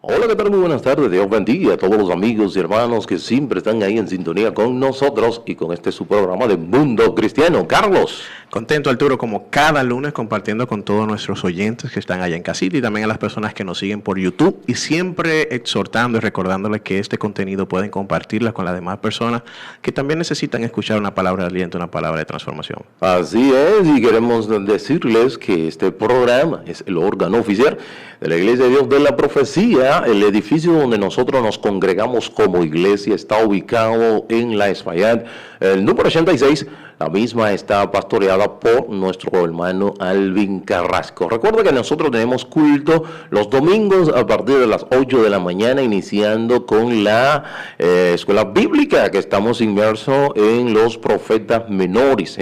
Hola, ¿qué tal? Muy buenas tardes. Dios bendiga a todos los amigos y hermanos que siempre están ahí en sintonía con nosotros y con este su programa de Mundo Cristiano. Carlos. Contento, Arturo, como cada lunes compartiendo con todos nuestros oyentes que están allá en casita y también a las personas que nos siguen por YouTube y siempre exhortando y recordándoles que este contenido pueden compartirla con las demás personas que también necesitan escuchar una palabra de aliento, una palabra de transformación. Así es, y queremos decirles que este programa es el órgano oficial de la Iglesia de Dios de la Profecía. El edificio donde nosotros nos congregamos como iglesia está ubicado en La Espaillat, el número 86. La misma está pastoreada por nuestro hermano Alvin Carrasco. Recuerda que nosotros tenemos culto los domingos a partir de las 8 de la mañana, iniciando con la escuela bíblica, que estamos inmersos en los profetas menores.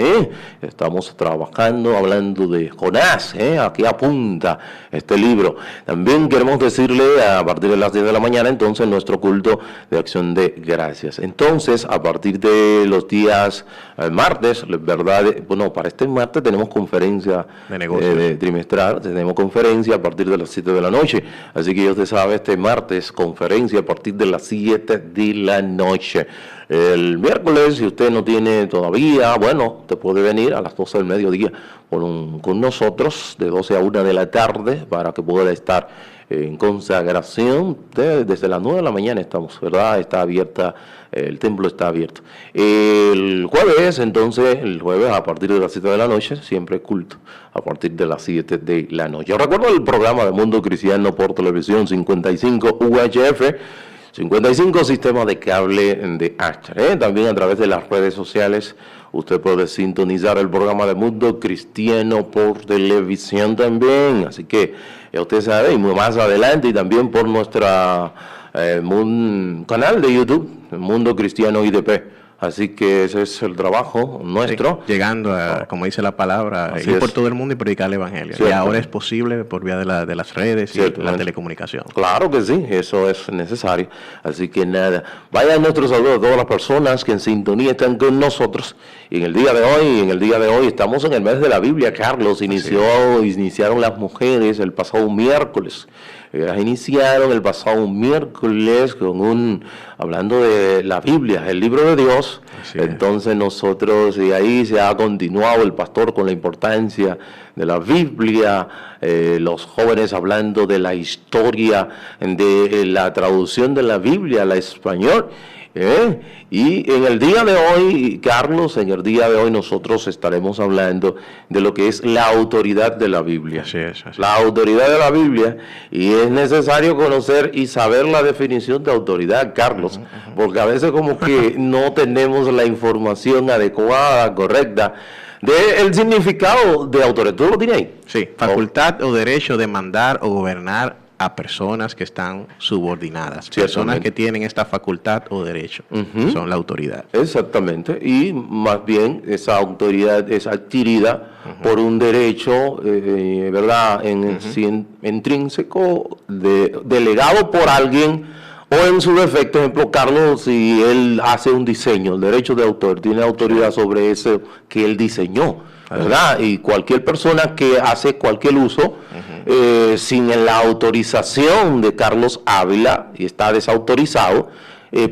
Estamos trabajando, hablando de Jonás. Aquí apunta este libro. También queremos decirle a partir de las 10 de la mañana, entonces, nuestro culto de acción de gracias. Entonces, a partir de los días martes, ¿verdad? Bueno, para este martes tenemos conferencia de negocio trimestral, tenemos conferencia a partir de las 7 de la noche. Así que ya usted sabe, este martes, conferencia a partir de las 7 de la noche. El miércoles, si usted no tiene todavía, bueno, te puede venir a las 12 del mediodía con nosotros, de 12 a 1 de la tarde, para que pueda estar en consagración. Desde las 9 de la mañana estamos, ¿verdad? Está abierta, el templo está abierto. El jueves, entonces, a partir de las 7 de la noche, siempre culto, a partir de las 7 de la noche. Yo recuerdo el programa de Mundo Cristiano por televisión, 55 UHF, 55 sistemas de cable de Asher. También a través de las redes sociales usted puede sintonizar el programa de Mundo Cristiano por televisión también. Así que ya usted sabe, y más adelante, y también por nuestra canal de YouTube, Mundo Cristiano IDP. Así que ese es el trabajo nuestro. Sí, llegando a, como dice la palabra, ir por todo el mundo y predicar el evangelio. Y ahora es posible por vía de las redes y la telecomunicación. Claro que sí, eso es necesario. Así que nada, vaya nuestro saludo a todas las personas que en sintonía están con nosotros. Y en el día de hoy estamos en el mes de la Biblia, Carlos. Iniciaron las mujeres el pasado miércoles. Iniciaron el pasado miércoles hablando de la Biblia, el libro de Dios. Entonces nosotros, y ahí se ha continuado el pastor con la importancia de la Biblia, los jóvenes hablando de la historia de la traducción de la Biblia al español. Y en el día de hoy, Carlos, nosotros estaremos hablando de lo que es la autoridad de la Biblia. Así es. La autoridad de la Biblia, y es necesario conocer y saber la definición de autoridad, Carlos, porque a veces como que no tenemos la información adecuada, correcta, del significado de autoridad. ¿Tú lo tienes ahí? Sí, facultad o derecho de mandar o gobernar a personas que están subordinadas, personas que tienen esta facultad o derecho, son la autoridad. Exactamente, y más bien esa autoridad es adquirida por un derecho, ¿verdad?, intrínseco, delegado por alguien, o en su defecto, ejemplo, Carlos, si él hace un diseño, el derecho de autor, tiene autoridad sobre eso que él diseñó, ¿verdad? Y cualquier persona que hace cualquier uso sin la autorización de Carlos Ávila, y está desautorizado,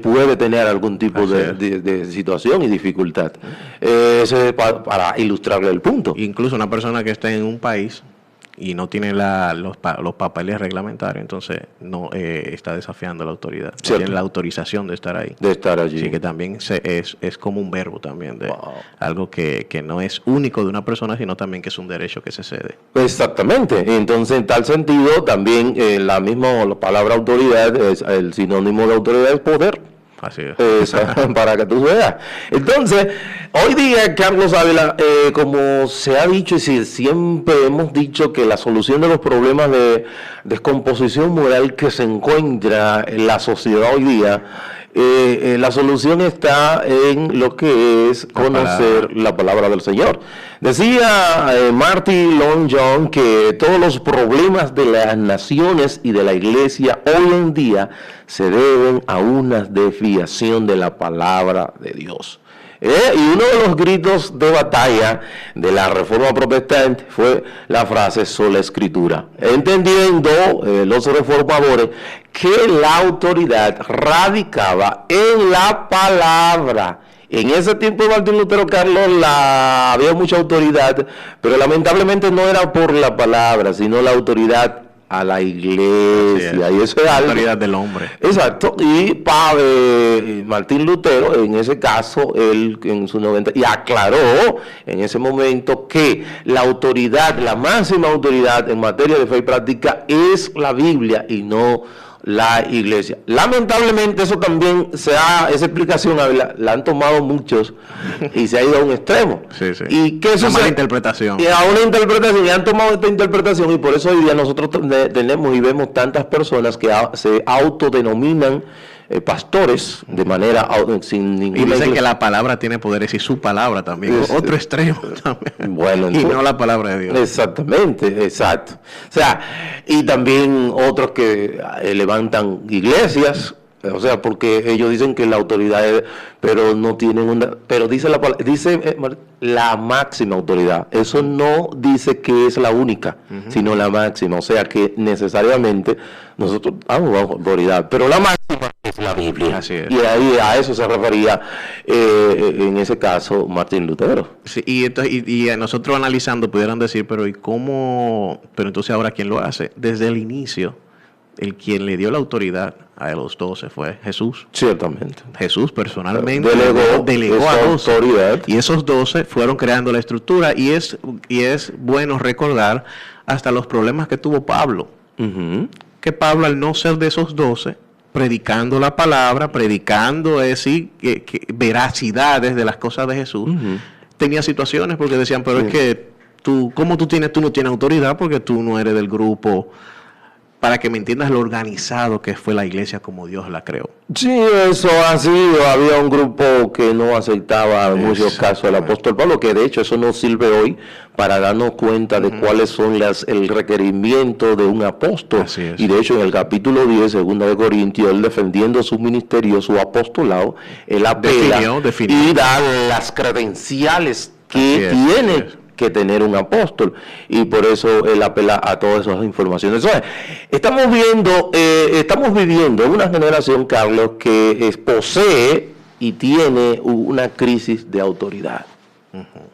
puede tener algún tipo de situación y dificultad. Eso es para ilustrarle el punto. Incluso una persona que está en un país y no tiene los papeles reglamentarios, entonces no está desafiando la autoridad. No tiene la autorización de estar ahí. De estar allí. Así que también es como un verbo también, de algo que no es único de una persona, sino también que es un derecho que se cede. Exactamente. Entonces, en tal sentido, también la palabra autoridad, el sinónimo de autoridad es poder. Así es. Para que tú veas. Entonces, hoy día, Carlos Ávila, como se ha dicho y siempre hemos dicho que la solución de los problemas de descomposición moral que se encuentra en la sociedad hoy día, la solución está en lo que es conocer la palabra del Señor. Decía Martin Lloyd Jones que todos los problemas de las naciones y de la iglesia hoy en día se deben a una desviación de la palabra de Dios. Y uno de los gritos de batalla de la Reforma Protestante fue la frase sola escritura, entendiendo los reformadores que la autoridad radicaba en la palabra. En ese tiempo de Martín Lutero, Carlos, había mucha autoridad, pero lamentablemente no era por la palabra, sino la autoridad a la iglesia, y eso es la algo. autoridad del hombre. Exacto, y Martín Lutero, en ese caso, él en su 90, y aclaró en ese momento que la autoridad, la máxima autoridad en materia de fe y práctica es la Biblia y no la iglesia. Lamentablemente eso también esa explicación la han tomado muchos y se ha ido a un extremo. Sí, sí. Y que eso una mala interpretación. Y a una interpretación, y han tomado esta interpretación, y por eso hoy día nosotros tenemos y vemos tantas personas que se autodenominan pastores de manera sin ninguna. Y dicen que la palabra tiene poderes y su palabra también. Otro extremo también. Bueno, entonces, y no la palabra de Dios. Exactamente, exacto. O sea, y también otros que levantan iglesias, o sea, porque ellos dicen que la autoridad es, pero no tienen pero dice la máxima autoridad. Eso no dice que es la única, sino la máxima. O sea que necesariamente nosotros damos autoridad, pero la máxima es la Biblia. Así es. Y ahí a eso se refería en ese caso Martín Lutero. Sí, y nosotros analizando pudieran decir, pero ¿y cómo? Pero entonces ahora ¿quién lo hace? Desde el inicio, quien le dio la autoridad a los 12 fue Jesús. Ciertamente. Jesús personalmente delegó a 12. Autoridad. Y esos 12 fueron creando la estructura. Y es bueno recordar hasta los problemas que tuvo Pablo. Que Pablo, al no ser de esos 12, predicando la palabra, predicando veracidades de las cosas de Jesús, tenía situaciones porque decían, pero es que tú no tienes autoridad porque tú no eres del grupo. Para que me entiendas lo organizado que fue la iglesia como Dios la creó. Sí, eso ha sido. Había un grupo que no aceptaba en muchos casos al apóstol Pablo, que de hecho eso nos sirve hoy para darnos cuenta de cuáles son el requerimiento de un apóstol. Así es. Y de hecho en el capítulo 10, 2 de Corintios, él defendiendo su ministerio, su apostolado, él apela definió. Y da las credenciales que tiene que tener un apóstol, y por eso él apela a todas esas informaciones. Entonces, estamos viviendo una generación, Carlos, que posee y tiene una crisis de autoridad.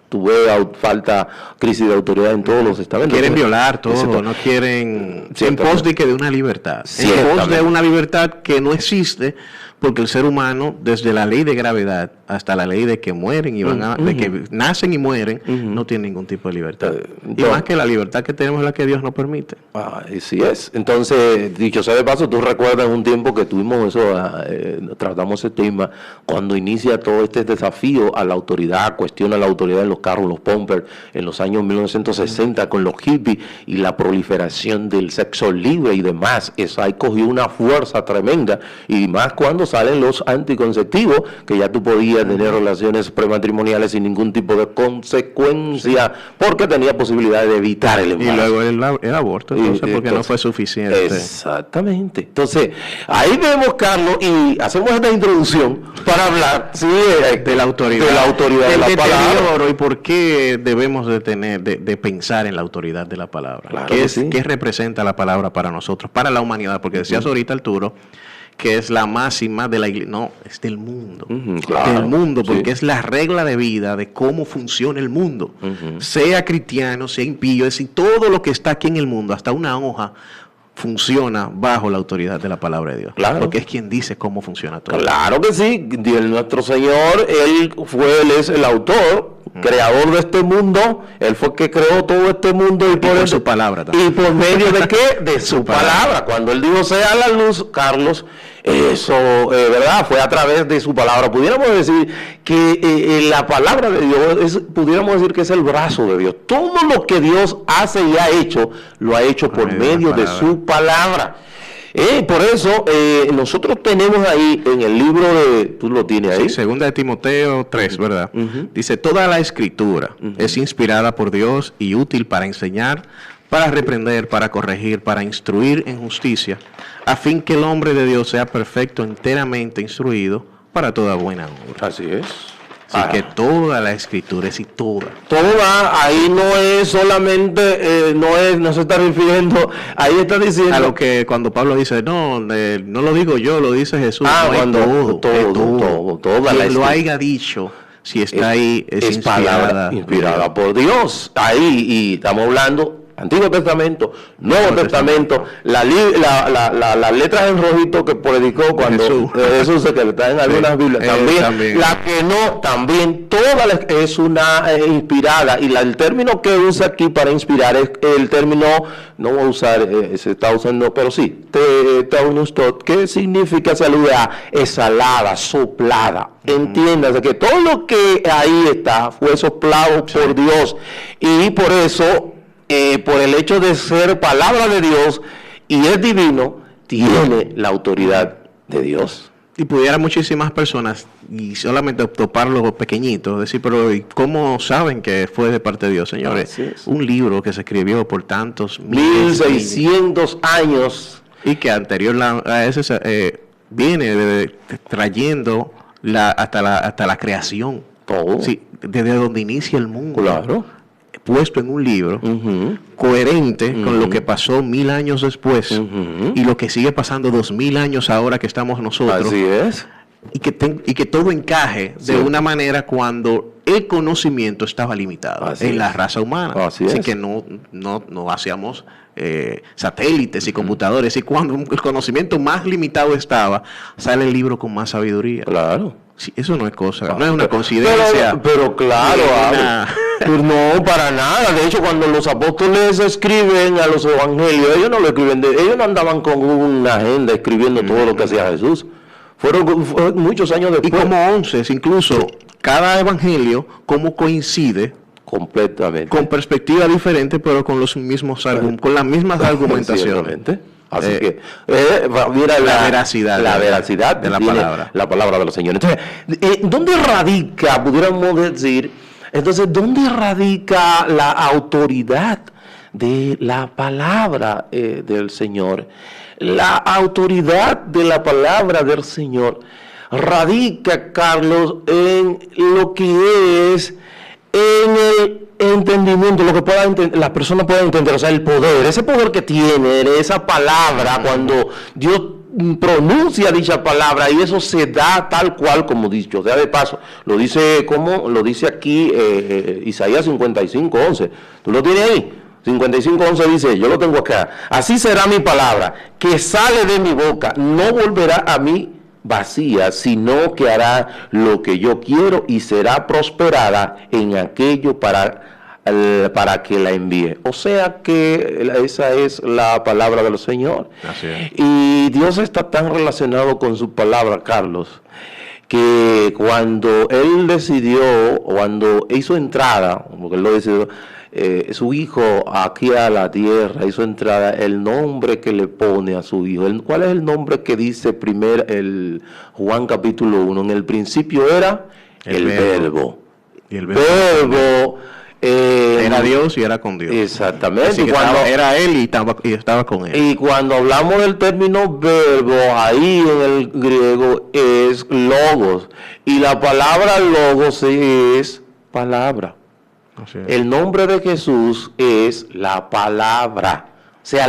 Tú ves falta crisis de autoridad en todos los estamentos. Quieren violar todo, no quieren en pos de una libertad. En pos de una libertad que no existe, porque el ser humano, desde la ley de gravedad hasta la ley de que mueren y de que nacen y mueren, no tiene ningún tipo de libertad. Y más que la libertad que tenemos es la que Dios nos permite. Así es. Entonces, dicho sea de paso, tú recuerdas un tiempo que tuvimos eso, tratamos ese tema, cuando inicia todo este desafío a la autoridad, cuestiona la autoridad en los carros, los pumpers, en los años 1960 con los hippies y la proliferación del sexo libre y demás. Eso ahí cogió una fuerza tremenda, y más cuando salen los anticonceptivos, que ya tú podías tener relaciones prematrimoniales sin ningún tipo de consecuencia, porque tenía posibilidad de evitar el embarazo. Y luego el aborto, entonces, porque no fue suficiente. Exactamente. Entonces, ahí vemos, Carlos, y hacemos esta introducción para hablar de la autoridad. De la autoridad de la palabra. Y por qué debemos de pensar en la autoridad de la palabra. Claro ¿Qué representa la palabra para nosotros, para la humanidad? Porque decías ahorita, Arturo, que es la máxima de la iglesia. No, es del mundo. Claro, del mundo, porque es la regla de vida de cómo funciona el mundo. Sea cristiano, sea impío, es decir, todo lo que está aquí en el mundo, hasta una hoja, funciona bajo la autoridad de la palabra de Dios. Claro. Porque es quien dice cómo funciona todo. Claro que sí. Nuestro Señor, Él es el autor, creador de este mundo. Él fue el que creó todo este mundo, y por su palabra también. ¿Y por medio de qué? De su palabra. Cuando Él dijo sea la luz, Carlos, eso, ¿verdad? Fue a través de su palabra. Pudiéramos decir que la palabra de Dios pudiéramos decir que es el brazo de Dios. Todo lo que Dios hace y ha hecho, lo ha hecho por medio de su palabra. Por eso nosotros tenemos ahí en el libro de, tú lo tienes ahí, sí, 2 de Timoteo 3, ¿verdad? Dice, toda la escritura es inspirada por Dios y útil para enseñar, para reprender, para corregir, para instruir en justicia, a fin que el hombre de Dios sea perfecto, enteramente instruido para toda buena obra. Así es. Así que toda la escritura, es y toda. Toda, ahí no es solamente, no se está refiriendo, ahí está diciendo. A lo que cuando Pablo dice, no lo digo yo, lo dice Jesús. Todo. Quien lo haya dicho, si está ahí, es palabra inspirada por Dios. Ahí, y estamos hablando Antiguo Testamento, Nuevo Testamento, las letras en rojito que predicó cuando Jesús se que está en algunas Biblias, también. La que no, también, toda es una inspirada, y el término que usa aquí para inspirar es el término, no voy a usar, se está usando, pero sí, teunustot, que significa saludar, exhalada, soplada. Entiéndase que todo lo que ahí está fue soplado por Dios, y por eso, por el hecho de ser palabra de Dios y es divino, tiene la autoridad de Dios. Y pudiera muchísimas personas, y solamente toparlo pequeñito, decir, pero ¿cómo saben que fue de parte de Dios, señores? Un libro que se escribió por tantos 1600 años. Y que anterior a ese viene trayendo hasta la creación. Todo. Sí, desde donde inicia el mundo. Claro. Puesto en un libro coherente con lo que pasó 1000 años después y lo que sigue pasando 2000 años ahora que estamos nosotros. Así es. Y que todo encaje de una manera cuando el conocimiento estaba limitado en la raza humana. Así que no hacíamos satélites y computadores, y cuando el conocimiento más limitado estaba, sale el libro con más sabiduría. Claro. Sí, eso no es cosa, no es una coincidencia. Pero claro, pues no, para nada. De hecho, cuando los apóstoles escriben a los evangelios, ellos no lo escriben, ellos no andaban con una agenda escribiendo todo lo que hacía Jesús. Fueron muchos años después. Y como 11, incluso cada evangelio, cómo coincide completamente, con perspectiva diferente, pero con los mismos con las mismas argumentaciones. Así que mira la veracidad de la palabra. La palabra de los señores. Entonces, ¿dónde radica, pudiéramos decir, dónde radica la autoridad de la palabra del Señor? La autoridad de la palabra del Señor radica, Carlos, en lo que es, en el entendimiento, lo que las personas puedan entender, o sea, el poder, ese poder que tiene esa palabra, cuando Dios pronuncia dicha palabra, y eso se da tal cual como dicho. O sea, de paso, lo dice aquí Isaías 55:11. ¿Tú lo tienes ahí? 55:11 dice, yo lo tengo acá: así será mi palabra que sale de mi boca, no volverá a mí vacía, sino que hará lo que yo quiero y será prosperada en aquello para que la envíe. O sea que esa es la palabra del Señor. Así es. Y Dios está tan relacionado con su palabra, Carlos, que cuando Él decidió, cuando hizo entrada, porque Él lo decidió, su hijo aquí a la tierra, hizo entrada, el nombre que le pone a su hijo. ¿Cuál es el nombre que dice primero el Juan capítulo 1? En el principio era el verbo. Y el verbo era Dios y era con Dios. Exactamente. Era Él y estaba con Él. Y cuando hablamos del término verbo, ahí en el griego es logos. Y la palabra logos es palabra. El nombre de Jesús es la palabra. O sea,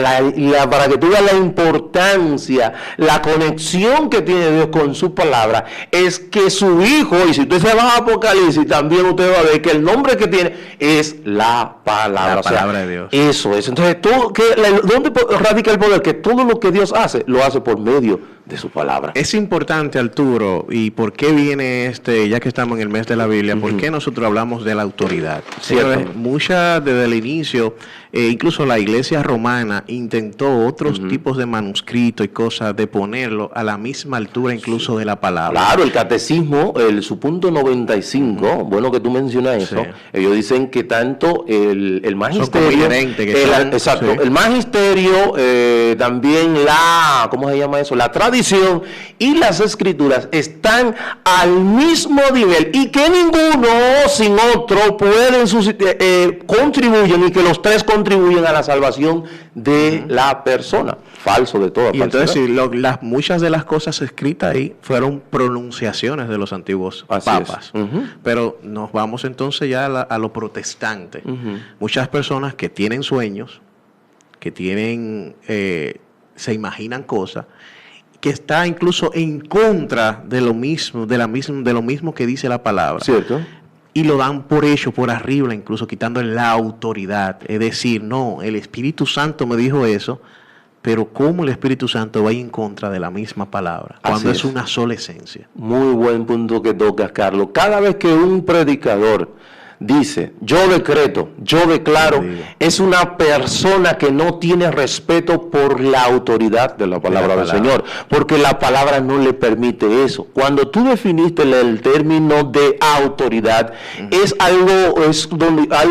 para que tú veas la importancia, la conexión que tiene Dios con su palabra, es que su hijo, y si usted se va a Apocalipsis, también usted va a ver que el nombre que tiene es la palabra. La palabra de Dios. Eso es. Entonces, ¿dónde radica el poder? Que todo lo que Dios hace, lo hace por medio de su palabra. Es importante, Arturo, y por qué viene ya que estamos en el mes de la Biblia, por qué nosotros hablamos de la autoridad. Mucha desde el inicio, incluso la iglesia romana intentó otros tipos de manuscritos y cosas de ponerlo a la misma altura incluso de la palabra. Claro, el catecismo, su punto 95, bueno que tú mencionas eso, ellos dicen que tanto el magisterio, el magisterio, también ¿cómo se llama eso? La tradición y las escrituras están al mismo nivel, y que ninguno sin otro pueden contribuyen, y que los tres contribuyen contribuyen a la salvación de la persona. Falso de toda Y entonces, falsedad. sí, muchas de las cosas escritas ahí fueron pronunciaciones de los antiguos papas. Pero nos vamos entonces ya a lo protestante. Muchas personas que tienen sueños, que tienen, se imaginan cosas, que está incluso en contra de lo mismo, de lo mismo que dice la palabra. ¿Cierto? Y lo dan por hecho, por arriba, incluso quitando la autoridad. Es decir, no, el Espíritu Santo me dijo eso, pero ¿cómo el Espíritu Santo va en contra de la misma palabra? Cuando es una sola esencia. Muy buen punto que tocas, Carlos. Cada vez que un predicador dice, yo decreto, yo declaro, es una persona que no tiene respeto por la autoridad de la palabra del Señor, porque la palabra no le permite eso. Cuando tú definiste el término de autoridad, es algo, es donde hay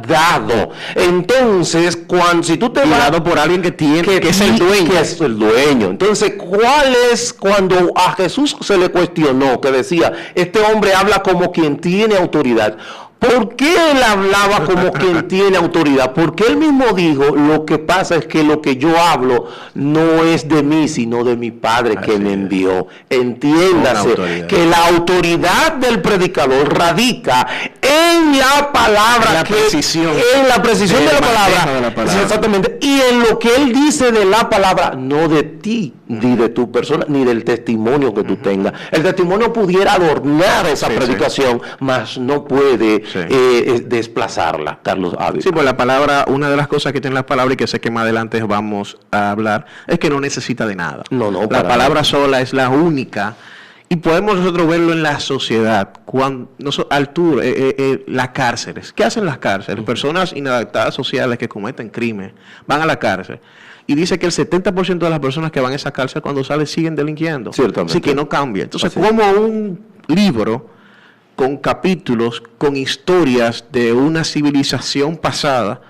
dado. Entonces, si tú te vas dado por alguien que tiene, que es el dueño. Que es el dueño. Entonces, ¿cuál es cuando a Jesús se le cuestionó, que decía, este hombre habla como quien tiene autoridad? ¿Por qué él hablaba como quien tiene autoridad? Porque él mismo dijo, lo que pasa es que lo que yo hablo no es de mí, sino de mi Padre que me envió. Entiéndase que la autoridad del predicador radica en la palabra, en la precisión de la palabra. Exactamente. Y en lo que él dice de la palabra, no de ti, ni de tu persona, ni del testimonio que tú tengas. El testimonio pudiera adornar esa predicación, mas no puede desplazarla, Carlos Ávila. Sí, pues la palabra, una de las cosas que tiene la palabra y que sé que más adelante vamos a hablar, es que no necesita de nada. La palabra sola es la única. Y podemos nosotros verlo en la sociedad, cuando las cárceles. ¿Qué hacen las cárceles? Personas inadaptadas sociales que cometen crimen van a la cárcel. Y dice que el 70% de las personas que van a esa cárcel cuando salen siguen delinquiendo. Ciertamente. Así que no cambia. Entonces, como un libro con capítulos, con historias de una civilización pasada,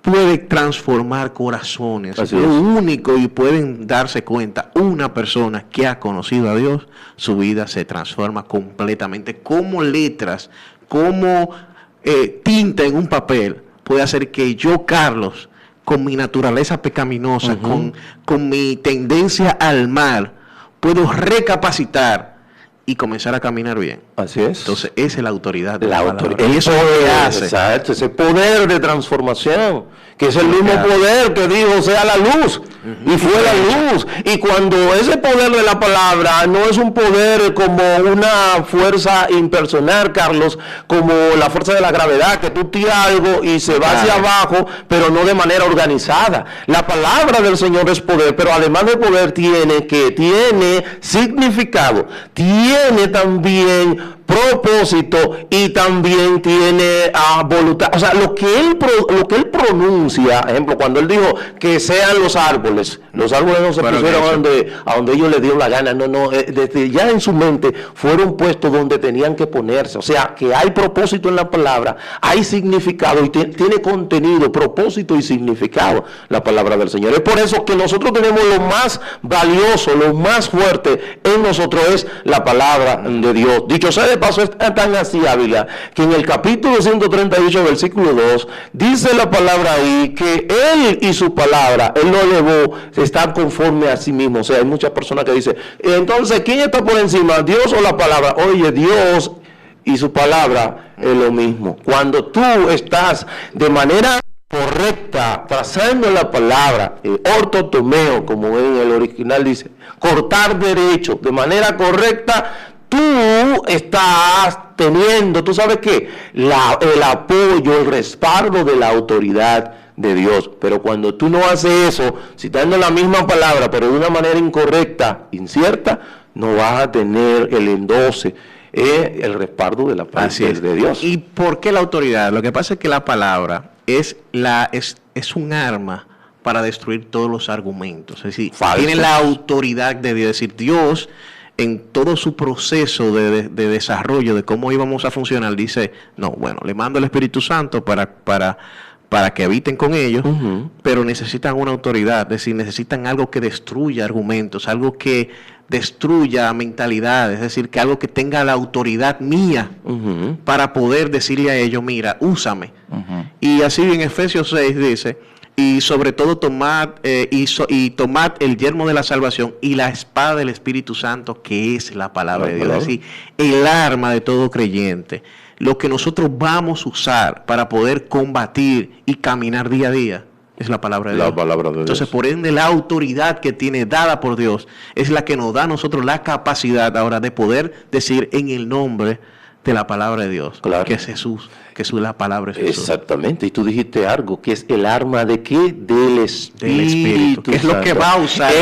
puede transformar corazones. Lo único, y pueden darse cuenta, una persona que ha conocido a Dios, su vida se transforma completamente. Como letras, como tinta en un papel, puede hacer que yo, Carlos, con mi naturaleza pecaminosa, con mi tendencia al mal, puedo recapacitar y comenzar a caminar bien. Así es. Entonces, esa es la autoridad de la la autoridad. Y eso es lo que hace. Exacto, ese poder de transformación, que es el mismo poder que dijo, sea la luz, y fue la luz. Y cuando ese poder de la palabra no es un poder como una fuerza impersonal, Carlos, como la fuerza de la gravedad, que tú tiras algo y se va hacia abajo, pero no de manera organizada. La palabra del Señor es poder, pero además de poder tiene significado, tiene también propósito y también tiene voluntad. O sea, lo que él pronuncia, ejemplo, cuando él dijo que sean los árboles no se pusieron a donde ellos les dio la gana, desde ya en su mente fueron puestos donde tenían que ponerse. O sea, que hay propósito en la palabra, hay significado y tiene contenido, propósito y significado la palabra del Señor. Es por eso que nosotros tenemos lo más valioso, lo más fuerte en nosotros es la palabra de Dios. Dicho sea de paso, es tan así, Ávila, que en el capítulo 138, versículo 2, dice la palabra ahí que Él y su palabra, Él lo elevó, están conforme a sí mismo. O sea, hay muchas personas que dicen, entonces, ¿quién está por encima, Dios o la palabra? Oye, Dios y su palabra es lo mismo. Cuando tú estás de manera correcta, trazando la palabra, ortotomeo, como en el original dice, cortar derecho, de manera correcta, tú estás teniendo, ¿tú sabes qué? El apoyo, el respaldo de la autoridad de Dios. Pero cuando tú no haces eso, citando la misma palabra, pero de una manera incorrecta, incierta, no vas a tener el endoce, el respaldo de la parte de Dios. ¿Y por qué la autoridad? Lo que pasa es que la palabra es un arma para destruir todos los argumentos. Es decir, tiene la autoridad de Dios. Es decir, Dios, en todo su proceso de desarrollo de cómo íbamos a funcionar, dice, no, bueno, le mando el Espíritu Santo para para que habiten con ellos, pero necesitan una autoridad, es decir, necesitan algo que destruya argumentos, algo que destruya mentalidades, es decir, que algo que tenga la autoridad mía para poder decirle a ellos, mira, úsame. Y así en Efesios 6 dice, y sobre todo tomad el yermo de la salvación y la espada del Espíritu Santo, que es la palabra de Dios, es decir, el arma de todo creyente. Lo que nosotros vamos a usar para poder combatir y caminar día a día es la palabra de Dios. La palabra de Dios. Entonces, por ende, la autoridad que tiene dada por Dios es la que nos da a nosotros la capacidad ahora de poder decir en el nombre de la palabra de Dios, claro, que es Jesús, que es la palabra de Jesús. Exactamente, y tú dijiste algo, que es el arma de ¿qué? Del Espíritu, que es lo que va a usar.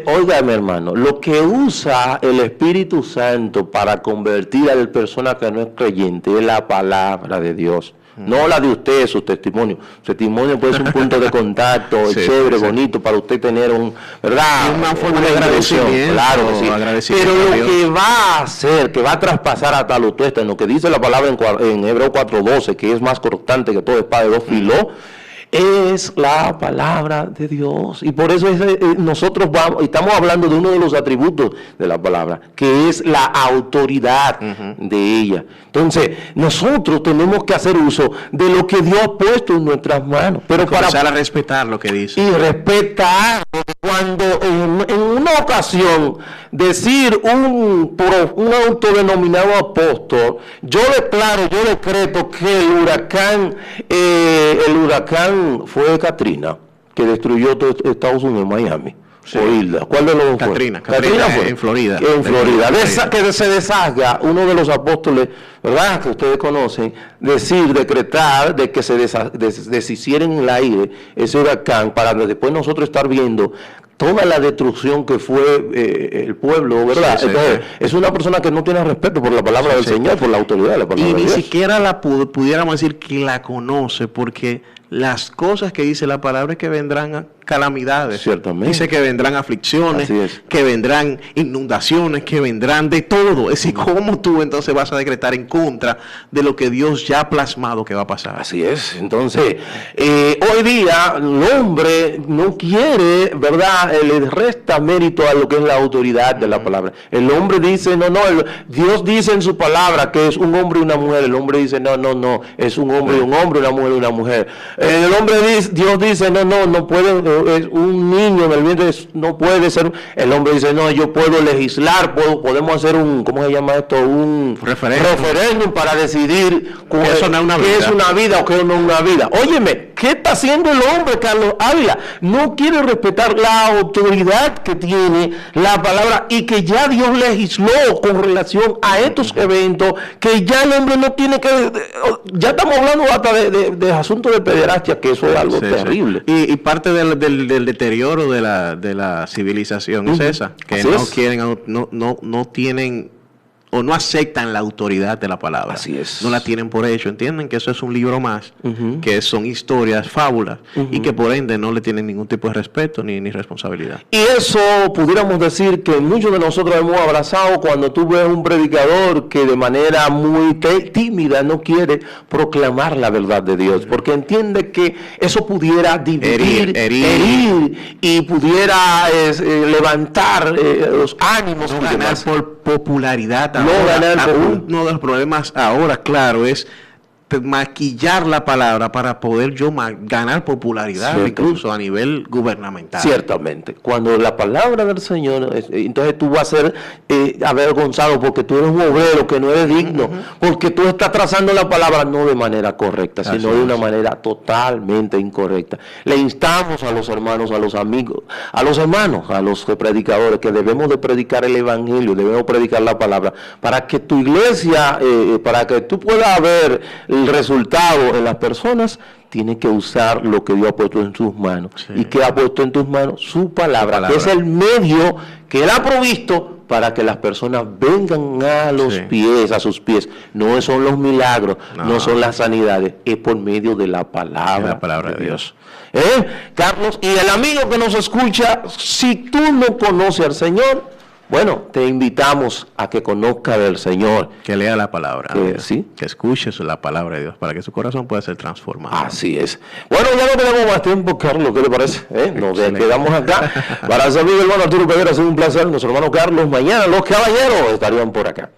Óigame, hermano, lo que usa el Espíritu Santo para convertir a la persona que no es creyente es la palabra de Dios. No la de usted, su testimonio. Su testimonio puede ser un punto de contacto, chévere, bonito, para usted tener ¿verdad? Una forma de agradecimiento. Claro que sí. Pero lo que va a hacer, que va a traspasar hasta lo tuéstano, que dice la palabra en Hebreo 4:12, que es más cortante que toda espada de dos filos, es la palabra de Dios. Y por eso nosotros estamos hablando de uno de los atributos de la palabra, que es la autoridad de ella. Entonces, nosotros tenemos que hacer uso de lo que Dios ha puesto en nuestras manos. Pero para comenzar a respetar lo que dice. Y respetar, cuando en una ocasión decir un autodenominado apóstol, yo decreto que el huracán fue Katrina, que destruyó todo Estados Unidos, Miami. Sí. O isla. ¿Cuál de los dos fue? Katrina fue en Florida. En Florida. Que se deshaga uno de los apóstoles, ¿verdad? Que ustedes conocen, decretar de que se deshiciera en el aire ese huracán, para después nosotros estar viendo toda la destrucción que fue el pueblo, ¿verdad? Sí, entonces, es una persona que no tiene respeto por la palabra del Señor, por la autoridad de la palabra de Dios. Y ni siquiera pudiéramos decir que la conoce, porque las cosas que dice la palabra es que vendrán calamidades. Ciertamente. Dice que vendrán aflicciones, que vendrán inundaciones, que vendrán de todo. Es decir, ¿cómo tú entonces vas a decretar en contra de lo que Dios ya ha plasmado que va a pasar? Así es. Entonces, hoy día el hombre no quiere, ¿verdad? Le resta mérito a lo que es la autoridad de la palabra. El hombre dice, Dios dice en su palabra que es un hombre y una mujer. El hombre dice, no, es un hombre y un hombre, una mujer y una mujer. Dios dice, no puede, es un niño en el vientre, no puede ser. El hombre dice, no, yo puedo legislar, podemos hacer ¿cómo se llama esto? Un referéndum para decidir que eso no es una vida. ¿Qué es una vida o qué no es una vida? Óyeme, ¿qué está haciendo el hombre, Carlos Ávila? No quiere respetar la autoridad que tiene la palabra y que ya Dios legisló con relación a estos eventos, que ya el hombre no tiene que... Ya estamos hablando hasta de asuntos de pederastia, que eso es algo terrible. Y parte del deterioro de la civilización es esa, que no tienen o no aceptan la autoridad de la palabra. Así es. No la tienen por hecho. Entienden que eso es un libro más, que son historias, fábulas, y que por ende no le tienen ningún tipo de respeto ni responsabilidad. Y eso pudiéramos decir que muchos de nosotros hemos abrazado cuando tú ves un predicador que de manera muy tímida no quiere proclamar la verdad de Dios, porque entiende que eso pudiera dividir, herir y pudiera levantar los ánimos. No ganar por popularidad. Uno de los problemas ahora, claro, es maquillar la palabra para poder yo ganar popularidad, incluso a nivel gubernamental. Ciertamente. Cuando la palabra del Señor, entonces tú vas a ser avergonzado porque tú eres un obrero que no eres digno, porque tú estás trazando la palabra no de manera correcta, sino de una manera totalmente incorrecta. Le instamos a los hermanos, a los amigos, a los hermanos, a los predicadores, que debemos de predicar el evangelio, debemos predicar la palabra, para que tu iglesia, para que tú puedas ver el resultado en las personas, tiene que usar lo que Dios ha puesto en sus manos. ¿Y qué ha puesto en tus manos? Su palabra, que es el medio que Él ha provisto para que las personas vengan a sus pies. No son los milagros, no son las sanidades, es por medio de la palabra de Dios. Carlos, y el amigo que nos escucha, si tú no conoces al Señor, Bueno, te invitamos a que conozca del Señor. Que lea la palabra. ¿Sí? Que escuche la palabra de Dios para que su corazón pueda ser transformado. Así es. Bueno, ya no tenemos más tiempo, Carlos. ¿Qué le parece? Nos quedamos acá. Para servir el hermano Arturo Peguero, ha sido un placer. Nuestro hermano Carlos, mañana los caballeros estarían por acá.